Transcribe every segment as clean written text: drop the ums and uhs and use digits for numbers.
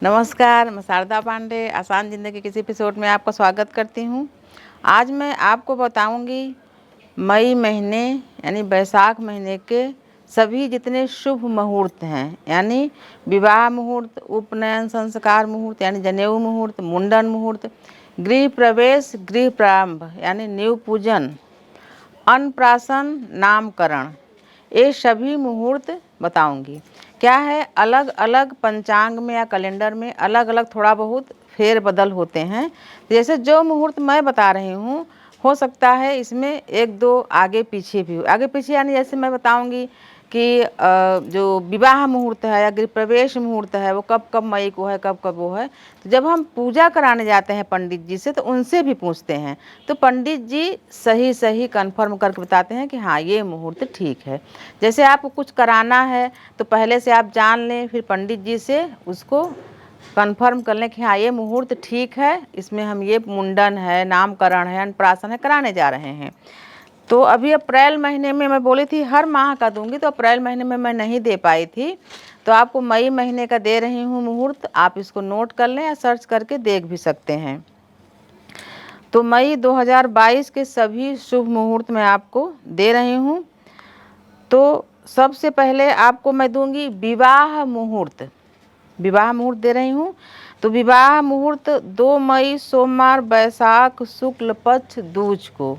नमस्कार, मैं शारदा पांडे आसान ज़िंदगी किसी एपिसोड में आपका स्वागत करती हूँ। आज मैं आपको बताऊँगी मई महीने यानी बैसाख महीने के सभी जितने शुभ मुहूर्त हैं, यानी विवाह मुहूर्त, उपनयन संस्कार मुहूर्त यानी जनेऊ मुहूर्त, मुंडन मुहूर्त, गृह प्रवेश, गृह प्रारंभ यानी नींव पूजन, अन्नप्राशन, नामकरण, ये सभी मुहूर्त बताऊंगी। क्या है, अलग अलग पंचांग में या कैलेंडर में अलग अलग थोड़ा बहुत फेर बदल होते हैं। जैसे जो मुहूर्त मैं बता रही हूँ, हो सकता है इसमें एक दो आगे पीछे भी हो। आगे पीछे यानी जैसे मैं बताऊंगी कि जो विवाह मुहूर्त है या गृह प्रवेश मुहूर्त है वो कब कब मई को है, कब कब वो है। तो जब हम पूजा कराने जाते हैं पंडित जी से तो उनसे भी पूछते हैं, तो पंडित जी सही सही कन्फर्म करके बताते हैं कि हाँ ये मुहूर्त ठीक है। जैसे आपको कुछ कराना है तो पहले से आप जान लें, फिर पंडित जी से उसको कन्फर्म कर लें कि हाँ ये मुहूर्त ठीक है, इसमें हम ये मुंडन है, नामकरण है, अन्नप्राशन है कराने जा रहे हैं। तो अभी अप्रैल महीने में मैं बोली थी हर माह का दूंगी, तो अप्रैल महीने में मैं नहीं दे पाई थी, तो आपको मई महीने का दे रही हूँ मुहूर्त। आप इसको नोट कर लें या सर्च करके देख भी सकते हैं। तो मई 2022 के सभी शुभ मुहूर्त मैं आपको दे रही हूँ। तो सबसे पहले आपको मैं दूंगी विवाह मुहूर्त। विवाह मुहूर्त दे रही हूँ। तो विवाह मुहूर्त 2 मई सोमवार बैसाख शुक्ल पक्ष दूज को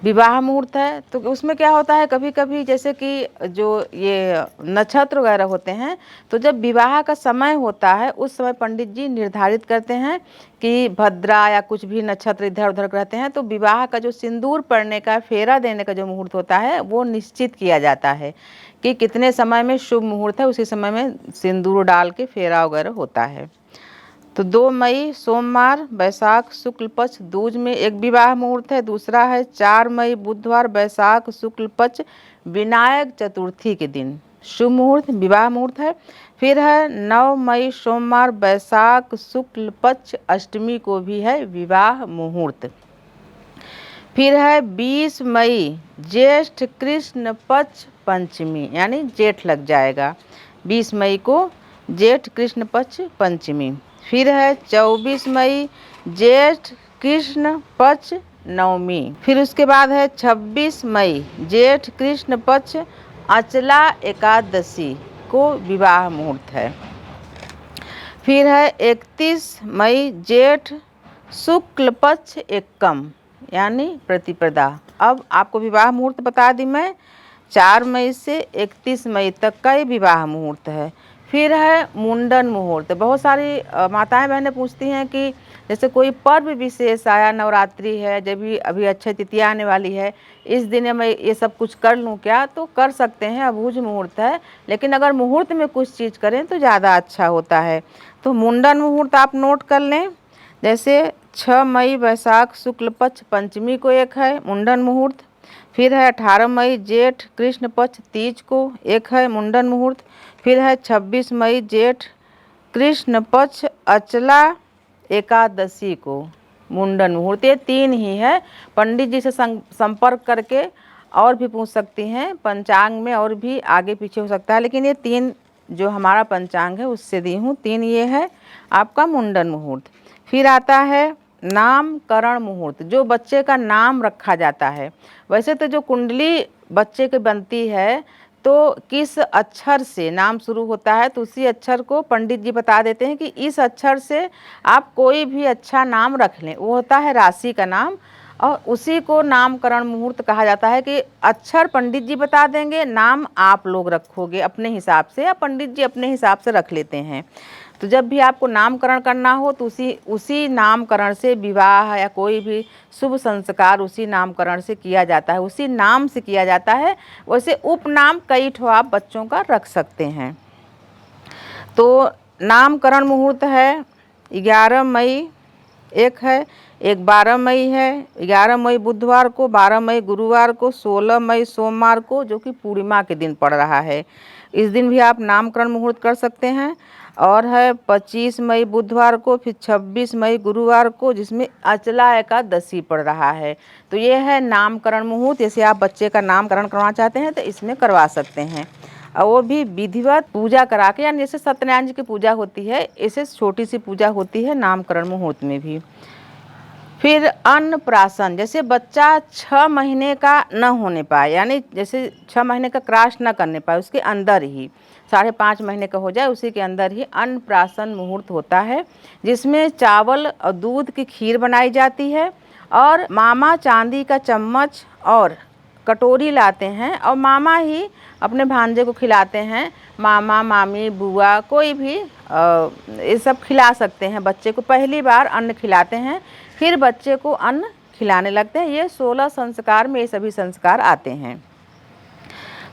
विवाह मुहूर्त है। तो उसमें क्या होता है, कभी कभी जैसे कि जो ये नक्षत्र वगैरह होते हैं, तो जब विवाह का समय होता है उस समय पंडित जी निर्धारित करते हैं कि भद्रा या कुछ भी नक्षत्र इधर उधर रहते हैं, तो विवाह का जो सिंदूर पड़ने का, फेरा देने का जो मुहूर्त होता है वो निश्चित किया जाता है कि कितने समय में शुभ मुहूर्त है, उसी समय में सिंदूर डाल के फेरा वगैरह होता है। तो 2 मई सोमवार बैसाख शुक्ल पक्ष दूज में एक विवाह मुहूर्त है। दूसरा है 4 मई बुधवार बैसाख शुक्ल पक्ष विनायक चतुर्थी के दिन शुभ मुहूर्त विवाह मुहूर्त है। फिर है 9 मई सोमवार बैसाख शुक्ल पक्ष अष्टमी को भी है विवाह मुहूर्त। फिर है 20 मई ज्येष्ठ कृष्ण पक्ष पंचमी यानी जेठ लग जाएगा, 20 मई को जेठ कृष्ण पक्ष पंचमी। फिर है 24 मई ज्येष्ठ कृष्ण पक्ष नवमी। फिर उसके बाद है 26 मई जेठ कृष्ण पक्ष अचला एकादशी को विवाह मुहूर्त है। फिर है 31 मई जेठ शुक्ल पक्ष एकम यानी प्रतिपदा। अब आपको विवाह मुहूर्त बता दी मैं, 4 मई से 31 मई तक का ये विवाह मुहूर्त है। फिर है मुंडन मुहूर्त। बहुत सारी माताएं बहनें पूछती हैं कि जैसे कोई पर्व विशेष आया, नवरात्रि है, जब भी अभी अक्षय तृतीया आने वाली है, इस दिन मैं ये सब कुछ कर लूँ क्या? तो कर सकते हैं, अबूझ मुहूर्त है, लेकिन अगर मुहूर्त में कुछ चीज़ करें तो ज़्यादा अच्छा होता है। तो मुंडन मुहूर्त आप नोट कर लें। जैसे 6 मई बैसाख शुक्ल पक्ष पंचमी को एक है मुंडन मुहूर्त। फिर है 18 मई जेठ कृष्ण पक्ष तीज को एक है मुंडन मुहूर्त। फिर है 26 मई जेठ कृष्ण पक्ष अचला एकादशी को मुंडन मुहूर्त। ये 3 ही है। पंडित जी से संपर्क करके और भी पूछ सकती हैं, पंचांग में और भी आगे पीछे हो सकता है, लेकिन ये 3 जो हमारा पंचांग है उससे दी हूँ, 3 ये है आपका मुंडन मुहूर्त। फिर आता है नामकरण मुहूर्त, जो बच्चे का नाम रखा जाता है। वैसे तो जो कुंडली बच्चे की बनती है तो किस अक्षर से नाम शुरू होता है, तो उसी अक्षर को पंडित जी बता देते हैं कि इस अक्षर से आप कोई भी अच्छा नाम रख लें, वो होता है राशि का नाम, और उसी को नामकरण मुहूर्त कहा जाता है कि अक्षर पंडित जी बता देंगे, नाम आप लोग रखोगे अपने हिसाब से, या पंडित जी अपने हिसाब से रख लेते हैं। तो जब भी आपको नामकरण करना हो तो उसी नामकरण से विवाह या कोई भी शुभ संस्कार उसी नामकरण से किया जाता है, उसी नाम से किया जाता है। वैसे उपनाम कई ठो आप बच्चों का रख सकते हैं। तो नामकरण मुहूर्त है 11 मई एक है, एक 12 मई है, 11 मई बुधवार को, 12 मई गुरुवार को, 16 मई सोमवार को जो कि पूर्णिमा के दिन पड़ रहा है, इस दिन भी आप नामकरण मुहूर्त कर सकते हैं। और है 25 मई बुधवार को, फिर 26 मई गुरुवार को जिसमें अचला एकादशी पड़ रहा है। तो ये है नामकरण मुहूर्त। जैसे आप बच्चे का नामकरण करवाना चाहते हैं तो इसमें करवा सकते हैं। और वो भी विधिवत पूजा करा के, यानी जैसे सत्यनारायण जी की पूजा होती है ऐसे छोटी सी पूजा होती है नामकरण मुहूर्त में भी। फिर अन्नप्राशन, जैसे बच्चा 6 महीने का न होने पाए, यानी जैसे 6 महीने का क्रॉस न करने पाए, उसके अंदर ही 5.5 महीने का हो जाए, उसी के अंदर ही अन्नप्राशन मुहूर्त होता है, जिसमें चावल और दूध की खीर बनाई जाती है और मामा चांदी का चम्मच और कटोरी लाते हैं और मामा ही अपने भांजे को खिलाते हैं। मामा मामी बुआ कोई भी ये सब खिला सकते हैं बच्चे को। पहली बार अन्न खिलाते हैं, फिर बच्चे को अन्न खिलाने लगते हैं। ये 16 संस्कार में ये सभी संस्कार आते हैं।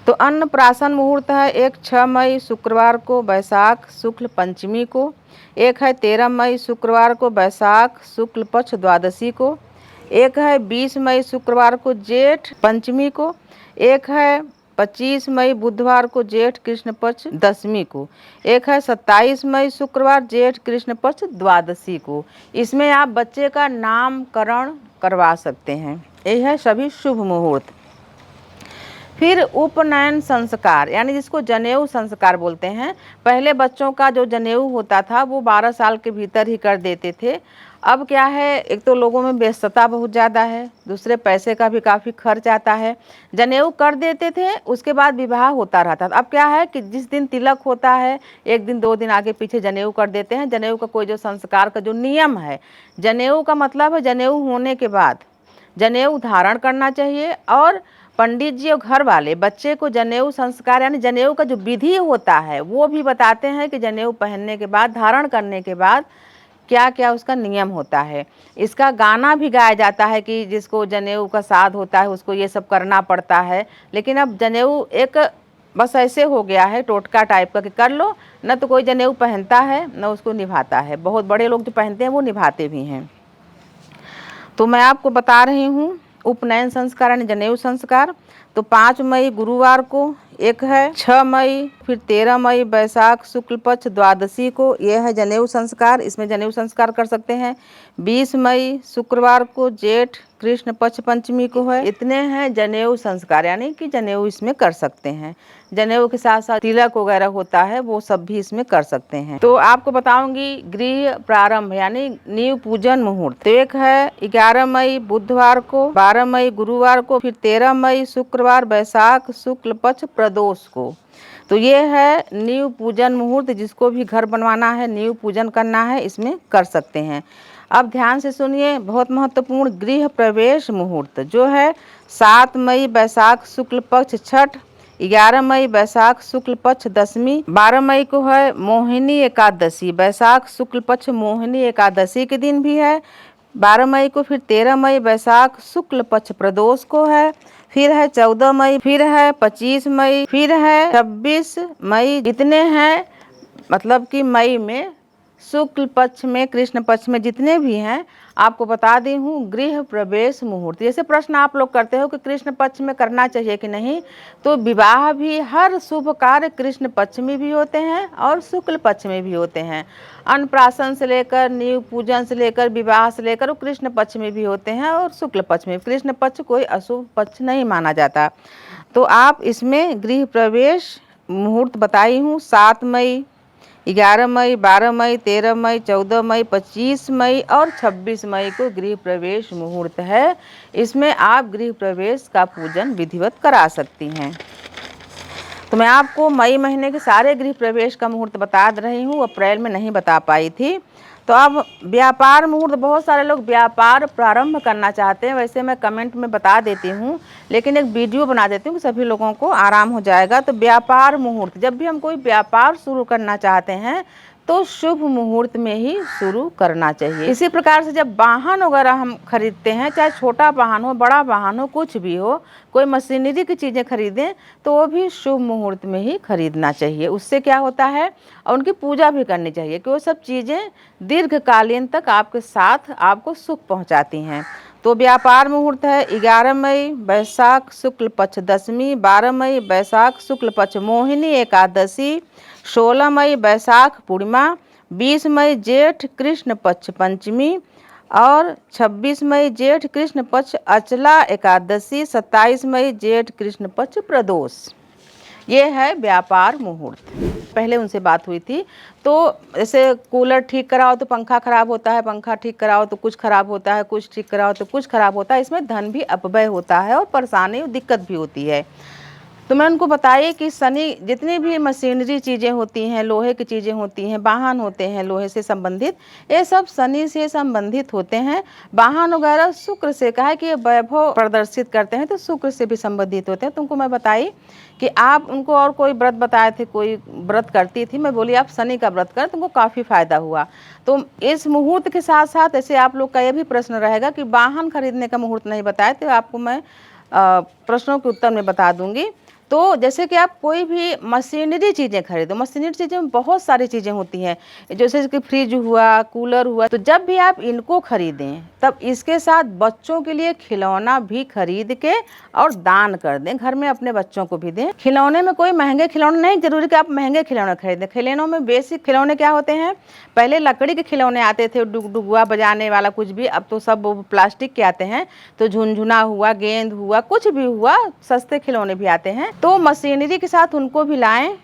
तो अन्नप्राशन मुहूर्त है, एक 6 मई शुक्रवार को बैसाख शुक्ल पंचमी को, एक है 13 मई शुक्रवार को बैसाख शुक्ल पक्ष द्वादशी को, एक है 20 मई शुक्रवार को जेठ पंचमी को, एक है 25 मई बुधवार को जेठ कृष्ण पक्ष दशमी को, एक है 27 मई शुक्रवार जेठ कृष्ण पक्ष द्वादशी को। इसमें आप बच्चे का नामकरण करवा सकते हैं। यह है सभी शुभ मुहूर्त। फिर उपनयन संस्कार, यानी जिसको जनेऊ संस्कार बोलते हैं। पहले बच्चों का जो जनेऊ होता था वो 12 साल के भीतर ही कर देते थे। अब क्या है, एक तो लोगों में व्यस्तता बहुत ज़्यादा है, दूसरे पैसे का भी काफ़ी खर्च आता है। जनेऊ कर देते थे, उसके बाद विवाह होता रहता था। अब क्या है कि जिस दिन तिलक होता है 1 दिन 2 दिन आगे पीछे जनेऊ कर देते हैं। जनेऊ का कोई जो संस्कार का जो नियम है, जनेऊ का मतलब है जनेऊ होने के बाद जनेऊ धारण करना चाहिए और पंडित जी और घर वाले बच्चे को जनेऊ संस्कार यानी जनेऊ का जो विधि होता है वो भी बताते हैं कि जनेऊ पहनने के बाद, धारण करने के बाद क्या क्या उसका नियम होता है। इसका गाना भी गाया जाता है कि जिसको जनेऊ का साध होता है उसको ये सब करना पड़ता है। लेकिन अब जनेऊ एक बस ऐसे हो गया है टोटका टाइप का कि कर लो, न तो कोई जनेऊ पहनता है न उसको निभाता है। बहुत बड़े लोग जो पहनते हैं वो निभाते भी हैं। तो मैं आपको बता रही हूँ उपनयन संस्कार यानी जनेऊ संस्कार। तो 5 मई गुरुवार को, एक है 6 मई, फिर 13 मई बैसाख शुक्ल पक्ष द्वादशी को, यह है जनेऊ संस्कार। इसमें जनेऊ संस्कार कर सकते हैं। 20 मई शुक्रवार को जेठ कृष्ण पक्ष पंचमी को है। इतने हैं जनेऊ संस्कार, यानी कि जनेऊ इसमें कर सकते हैं। जनेऊ के साथ साथ तिलक वगैरह होता है वो सब भी इसमें कर सकते हैं। तो आपको बताऊंगी गृह प्रारंभ यानी नींव पूजन मुहूर्त। तो एक है 11 मई बुधवार को, 12 मई गुरुवार को, फिर 13 मई शुक्रवार बैसाख शुक्ल पक्ष प्रदोष को। तो ये है नींव पूजन मुहूर्त। जिसको भी घर बनवाना है, नींव पूजन करना है, इसमें कर सकते हैं। अब ध्यान से सुनिए, बहुत महत्वपूर्ण गृह प्रवेश मुहूर्त जो है 7 मई बैसाख शुक्ल पक्ष छठ, 11 मई बैसाख शुक्ल पक्ष दशमी, 12 मई को है मोहिनी एकादशी, बैसाख शुक्ल पक्ष मोहिनी एकादशी के दिन भी है। 12 मई को फिर 13 मई बैसाख शुक्ल पक्ष प्रदोष को है, फिर है 14 मई, फिर है 25 मई, फिर है 26 मई। जितने हैं मतलब कि मई में शुक्ल पक्ष में कृष्ण पक्ष में जितने भी हैं आपको बता दी हूँ गृह प्रवेश मुहूर्त। जैसे प्रश्न आप लोग करते हो कि कृष्ण पक्ष में करना चाहिए कि नहीं, तो विवाह भी हर शुभ कार्य कृष्ण पक्ष में भी होते हैं और शुक्ल पक्ष में भी होते हैं। अन्नप्राशन से लेकर नींव पूजन से लेकर विवाह से लेकर वो कृष्ण पक्ष में भी होते हैं और शुक्ल पक्ष में। कृष्ण पक्ष कोई अशुभ पक्ष नहीं माना जाता। तो आप इसमें गृह प्रवेश मुहूर्त बताई हूँ 7 मई, 11 मई, 12 मई, 13 मई, 14 मई, 25 मई और 26 मई को गृह प्रवेश मुहूर्त है। इसमें आप गृह प्रवेश का पूजन विधिवत करा सकती हैं। तो मैं आपको मई महीने के सारे गृह प्रवेश का मुहूर्त बता रही हूँ, अप्रैल में नहीं बता पाई थी। तो अब व्यापार मुहूर्त, बहुत सारे लोग व्यापार प्रारंभ करना चाहते हैं। वैसे मैं कमेंट में बता देती हूँ, लेकिन एक वीडियो बना देती हूँ कि सभी लोगों को आराम हो जाएगा। तो व्यापार मुहूर्त, जब भी हम कोई व्यापार शुरू करना चाहते हैं तो शुभ मुहूर्त में ही शुरू करना चाहिए। इसी प्रकार से जब वाहन वगैरह हम खरीदते हैं, चाहे छोटा वाहन हो बड़ा वाहन हो कुछ भी हो, कोई मशीनरी की चीज़ें खरीदें तो वो भी शुभ मुहूर्त में ही खरीदना चाहिए। उससे क्या होता है, और उनकी पूजा भी करनी चाहिए कि वो सब चीज़ें दीर्घकालीन तक आपके साथ आपको सुख पहुंचाती हैं। तो व्यापार मुहूर्त है 11 मई बैसाख शुक्ल पक्ष दशमी, 12 मई बैसाख शुक्ल पक्ष मोहिनी एकादशी, 16 मई बैसाख पूर्णिमा, 20 मई जेठ कृष्ण पक्ष पंचमी और 26 मई जेठ कृष्ण पक्ष अचला एकादशी, 27 मई जेठ कृष्ण पक्ष प्रदोष। ये है व्यापार मुहूर्त। पहले उनसे बात हुई थी, तो जैसे कूलर ठीक कराओ तो पंखा खराब होता है, पंखा ठीक कराओ तो कुछ खराब होता है, कुछ ठीक कराओ तो कुछ खराब होता है। इसमें धन भी अपव्यय होता है और परेशानी और दिक्कत भी होती है। तो मैं उनको बताई कि शनि जितनी भी मशीनरी चीज़ें होती हैं, लोहे की चीज़ें होती हैं, वाहन होते हैं लोहे से संबंधित, ये सब शनि से संबंधित होते हैं। वाहन वगैरह शुक्र से, कहा है कि ये वैभव प्रदर्शित करते हैं तो शुक्र से भी संबंधित होते हैं। तो उनको मैं बताई कि आप उनको और कोई व्रत बताए थे, कोई व्रत करती थी, मैं बोली आप शनि का व्रत करें, तुमको काफ़ी फायदा हुआ। तो इस मुहूर्त के साथ साथ ऐसे आप लोग का ये भी प्रश्न रहेगा कि वाहन खरीदने का मुहूर्त नहीं बताए, तो आपको मैं प्रश्नों के उत्तर में बता दूंगी। तो जैसे कि आप कोई भी मशीनरी चीज़ें खरीदो, मशीनरी चीज़ें में बहुत सारी चीज़ें होती हैं, जैसे कि फ्रिज हुआ, कूलर हुआ, तो जब भी आप इनको खरीदें तब इसके साथ बच्चों के लिए खिलौना भी खरीद के और दान कर दें, घर में अपने बच्चों को भी दें। खिलौने में कोई महंगे खिलौने नहीं जरूरी कि आप महंगे खिलौने खरीदें। खिलौनों में बेसिक खिलौने क्या होते हैं, पहले लकड़ी के खिलौने आते थे, डुगडुगुआ बजाने वाला कुछ भी, अब तो सब प्लास्टिक के आते हैं। तो झुनझुना हुआ, गेंद हुआ, कुछ भी हुआ, सस्ते खिलौने भी आते हैं। तो मशीनरी के साथ उनको भी लाएं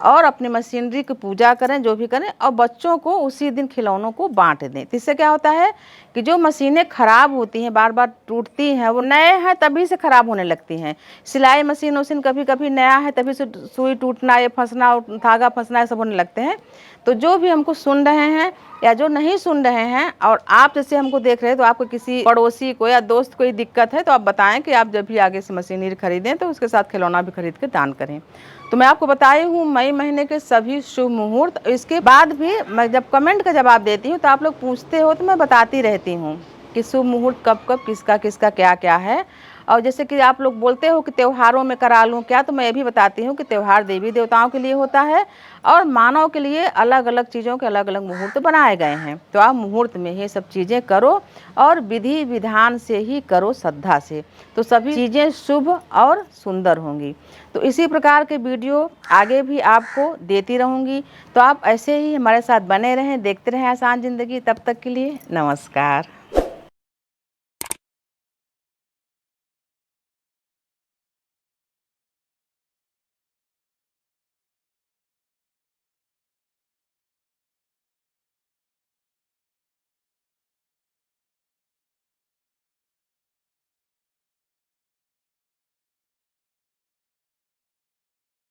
और अपनी मशीनरी की पूजा करें, जो भी करें, और बच्चों को उसी दिन खिलौनों को बांट दें। इससे क्या होता है कि जो मशीनें ख़राब होती हैं, बार बार टूटती हैं, वो नए हैं तभी से ख़राब होने लगती हैं। सिलाई मशीन उसीन कभी कभी नया है तभी से सुई टूटना, या फंसना, धागा फंसना, ये सब होने लगते हैं। तो जो भी हमको सुन रहे हैं या जो नहीं सुन रहे हैं, और आप जैसे हमको देख रहे हैं, तो आपको किसी पड़ोसी को या दोस्त कोई दिक्कत है तो आप बताएं कि आप जब भी आगे से मशीनरी खरीदें तो उसके साथ खिलौना भी खरीद के दान करें। तो मैं आपको बताई हूँ मई महीने के सभी शुभ मुहूर्त। इसके बाद भी मैं जब कमेंट का जवाब देती हूँ तो आप लोग पूछते हो तो मैं बताती रहती हूँ कि शुभ मुहूर्त कब कब किसका किसका क्या क्या है। और जैसे कि आप लोग बोलते हो कि त्योहारों में करा लूँ क्या, तो मैं ये भी बताती हूँ कि त्यौहार देवी देवताओं के लिए होता है और मानव के लिए अलग अलग चीज़ों के अलग अलग मुहूर्त बनाए गए हैं। तो आप मुहूर्त में ये सब चीज़ें करो और विधि विधान से ही करो, श्रद्धा से, तो सभी चीज़ें शुभ और सुंदर होंगी। तो इसी प्रकार के वीडियो आगे भी आपको देती रहूँगी। तो आप ऐसे ही हमारे साथ बने रहें, देखते रहें आसान ज़िंदगी। तब तक के लिए नमस्कार।